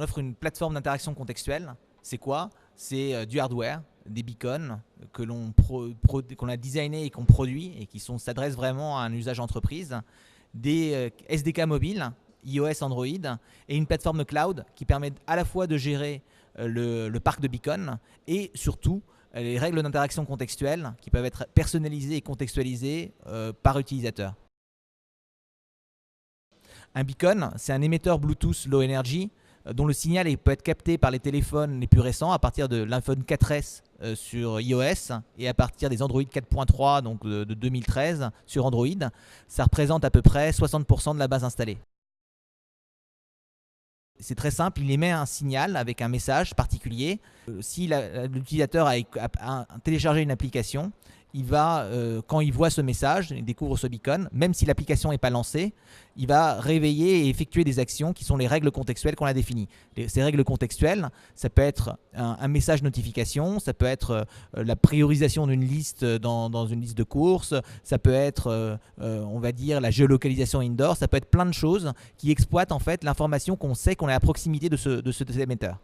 offre une plateforme d'interaction contextuelle. C'est quoi? C'est du hardware, des beacons qu'on a designé et qu'on produit et qui s'adressent vraiment à un usage entreprise, des SDK mobiles, iOS, Android, et une plateforme cloud qui permet à la fois de gérer le parc de beacons et surtout les règles d'interaction contextuelle qui peuvent être personnalisées et contextualisées par utilisateur. Un beacon, c'est un émetteur Bluetooth Low Energy dont le signal peut être capté par les téléphones les plus récents à partir de l'iPhone 4S sur iOS et à partir des Android 4.3 donc de 2013 sur Android. Ça représente à peu près 60% de la base installée. C'est très simple, il émet un signal avec un message particulier. Si l'utilisateur a téléchargé une application, il va, quand il voit ce message, il découvre ce beacon, même si l'application n'est pas lancée, il va réveiller et effectuer des actions qui sont les règles contextuelles qu'on a définies. Ces règles contextuelles, ça peut être un message notification, ça peut être la priorisation d'une liste dans une liste de courses, ça peut être, on va dire, la géolocalisation indoor, ça peut être plein de choses qui exploitent en fait l'information qu'on sait qu'on est à proximité de cet émetteur.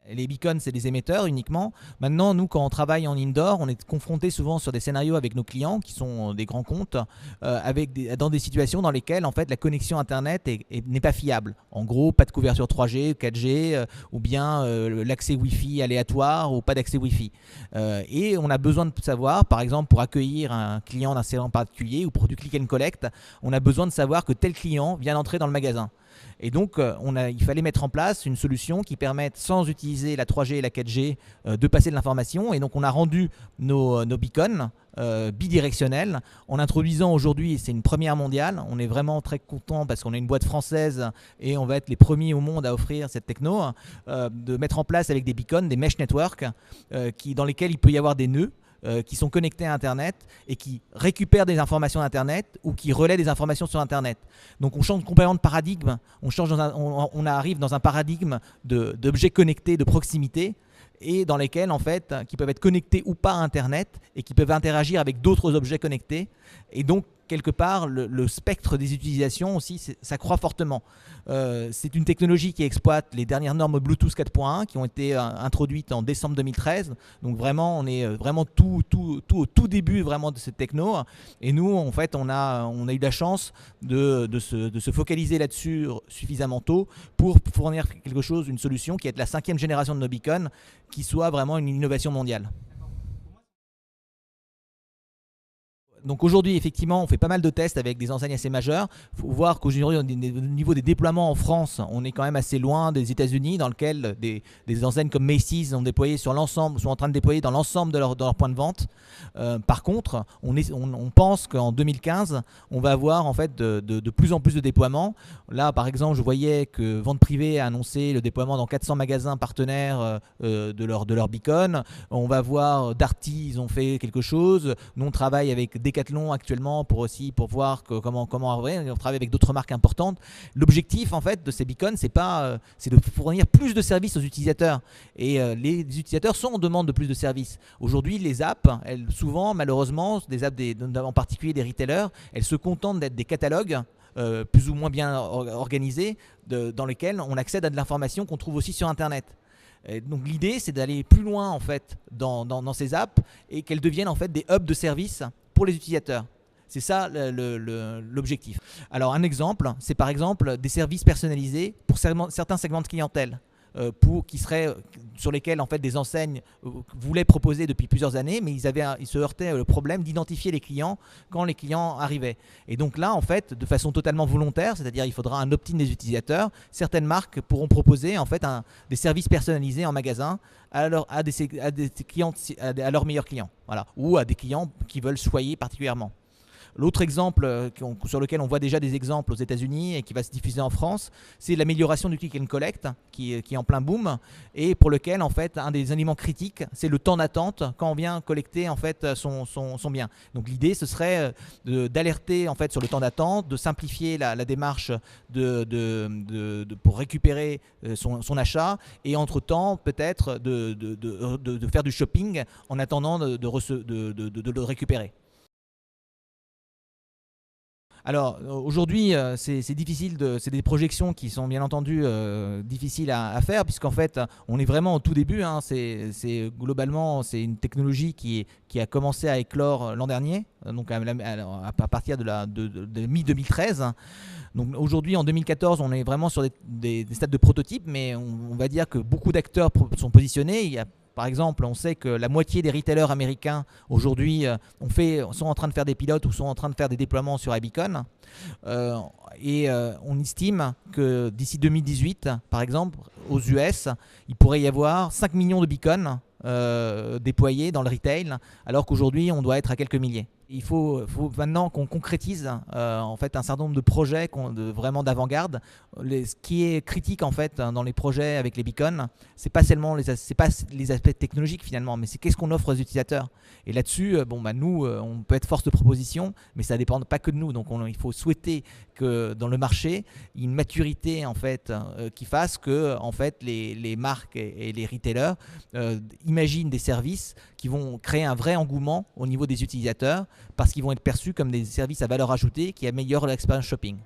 Les beacons, c'est des émetteurs uniquement. Maintenant, nous, quand on travaille en indoor, on est confronté souvent sur des scénarios avec nos clients qui sont des grands comptes, dans des situations dans lesquelles en fait, la connexion Internet n'est pas fiable. En gros, pas de couverture 3G, 4G, ou bien l'accès Wi-Fi aléatoire ou pas d'accès Wi-Fi. Et on a besoin de savoir, par exemple, pour accueillir un client d'un salon particulier ou pour du click and collect, on a besoin de savoir que tel client vient d'entrer dans le magasin. Et donc, il fallait mettre en place une solution qui permette, sans utiliser la 3G et la 4G, de passer de l'information. Et donc, on a rendu nos beacons bidirectionnels en introduisant aujourd'hui, et c'est une première mondiale, on est vraiment très content parce qu'on est une boîte française et on va être les premiers au monde à offrir cette techno, de mettre en place avec des beacons, des mesh networks, dans lesquels il peut y avoir des nœuds qui sont connectés à Internet et qui récupèrent des informations d'Internet ou qui relaient des informations sur Internet. Donc on change complètement de paradigme, on arrive dans un paradigme d'objets connectés de proximité et dans lesquels en fait, qui peuvent être connectés ou pas à Internet et qui peuvent interagir avec d'autres objets connectés. Et donc quelque part, le spectre des utilisations aussi s'accroît fortement. C'est une technologie qui exploite les dernières normes Bluetooth 4.1 qui ont été introduites en décembre 2013. Donc vraiment, on est vraiment au tout début vraiment de cette techno. Et nous, en fait, on a eu la chance de se focaliser là-dessus suffisamment tôt pour fournir quelque chose, une solution qui est la 5e génération de nos beacons, qui soit vraiment une innovation mondiale. Donc aujourd'hui, effectivement, on fait pas mal de tests avec des enseignes assez majeures. Il faut voir qu'aujourd'hui, au niveau des déploiements en France, on est quand même assez loin des États-Unis, dans lequel des enseignes comme Macy's ont déployé sur l'ensemble, sont en train de déployer dans l'ensemble de leurs points de vente. Par contre, on pense qu'en 2015, on va avoir en fait de plus en plus de déploiements. Là, par exemple, je voyais que Vente Privée a annoncé le déploiement dans 400 magasins partenaires de leur beacon. On va voir Darty, ils ont fait quelque chose. Nous, on travaille avec Decathlon actuellement pour voir comment on travaille avec d'autres marques importantes. L'objectif en fait de ces beacons, c'est de fournir plus de services aux utilisateurs. Et les utilisateurs sont en demande de plus de services. Aujourd'hui, les apps, souvent, malheureusement, des apps en particulier des retailers, elles se contentent d'être des catalogues plus ou moins bien organisés dans lesquels on accède à de l'information qu'on trouve aussi sur Internet. Donc l'idée, c'est d'aller plus loin en fait dans ces apps et qu'elles deviennent en fait des hubs de services pour les utilisateurs. C'est ça l'objectif. Alors un exemple, c'est par exemple des services personnalisés pour certains segments de clientèle. Sur lesquels en fait des enseignes voulaient proposer depuis plusieurs années, mais ils se heurtaient au problème d'identifier les clients quand les clients arrivaient. Et donc là, en fait, de façon totalement volontaire, c'est-à-dire il faudra un opt-in des utilisateurs, certaines marques pourront proposer en fait des services personnalisés en magasin à leurs meilleurs clients, voilà, ou à des clients qui veulent choyer particulièrement. L'autre exemple sur lequel on voit déjà des exemples aux États-Unis et qui va se diffuser en France, c'est l'amélioration du click and collect qui est en plein boom et pour lequel en fait un des éléments critiques, c'est le temps d'attente quand on vient collecter en fait son bien. Donc l'idée, ce serait d'alerter en fait sur le temps d'attente, de simplifier la démarche pour récupérer son achat et entre-temps peut-être de faire du shopping en attendant de le récupérer. Alors aujourd'hui, c'est difficile c'est des projections qui sont bien entendu difficiles à faire, puisqu'en fait, on est vraiment au tout début, hein. Globalement, c'est une technologie qui a commencé à éclore l'an dernier, donc à partir de mi-2013. Donc aujourd'hui, en 2014, on est vraiment sur des stades de prototype, mais on va dire que beaucoup d'acteurs sont positionnés. Il y a, par exemple, on sait que la moitié des retailers américains aujourd'hui sont en train de faire des pilotes ou sont en train de faire des déploiements sur iBeacon. On estime que d'ici 2018, par exemple, aux US, il pourrait y avoir 5 millions de beacons déployés dans le retail, alors qu'aujourd'hui, on doit être à quelques milliers. Il faut maintenant qu'on concrétise en fait un certain nombre de projets vraiment d'avant-garde. Ce qui est critique en fait dans les projets avec les beacons, c'est pas seulement les aspects technologiques finalement, mais c'est qu'est-ce qu'on offre aux utilisateurs. Et là-dessus, nous, on peut être force de proposition, mais ça dépend pas que de nous. Donc il faut souhaiter que dans le marché, il y ait une maturité en fait qui fasse que en fait les marques et les retailers imaginent des services qui vont créer un vrai engouement au niveau des utilisateurs, parce qu'ils vont être perçus comme des services à valeur ajoutée qui améliorent l'expérience shopping.